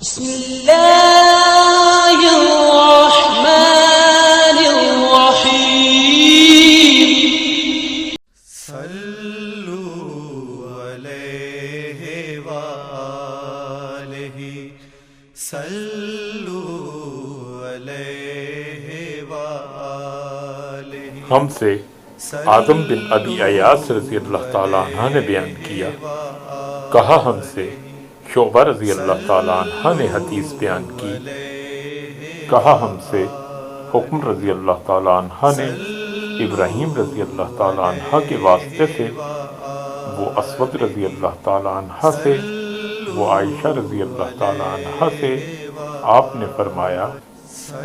بسم اللہ الرحمن الرحیم صلو علیہ وآلہ صلو علیہ وآلہ۔ ہم سے آدم بن ابی ایاس رضی اللہ تعالیٰ عنہ نے بیان کیا، کہا ہم سے شعبہ رضی اللہ تعالیٰ عنہ نے حدیث بیان کی، کہا ہم سے حکم رضی اللہ تعالیٰ عنہ نے ابراہیم رضی اللہ تعالیٰ عنہ کے واسطے سے، وہ اسود رضی اللہ تعالیٰ عنہ سے، وہ عائشہ رضی اللہ تعالیٰ عنہ سے آپ نے فرمایا،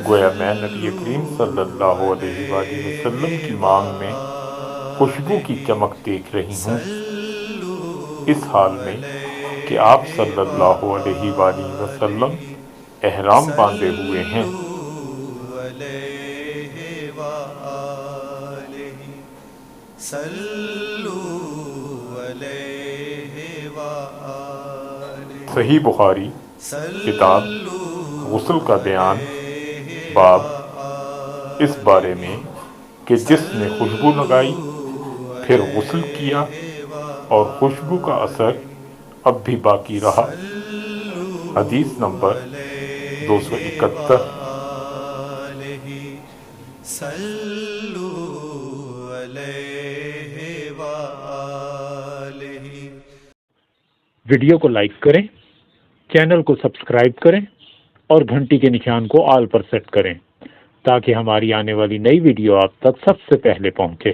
گویا میں نبی کریم صلی اللہ علیہ وآلہ وسلم کی مانگ میں خوشبو کی چمک دیکھ رہی ہوں، اس حال میں کہ آپ صلی اللہ علیہ وآلہ وسلم احرام باندھے ہوئے ہیں۔ صحیح بخاری کتاب غسل کا بیان، باب اس بارے میں کہ جس نے خوشبو لگائی پھر غسل کیا اور خوشبو کا اثر اب بھی باقی رہا۔ حدیث نمبر 271۔ ویڈیو کو لائک کریں، چینل کو سبسکرائب کریں اور گھنٹی کے نشان کو آل پر سیٹ کریں تاکہ ہماری آنے والی نئی ویڈیو آپ تک سب سے پہلے پہنچے۔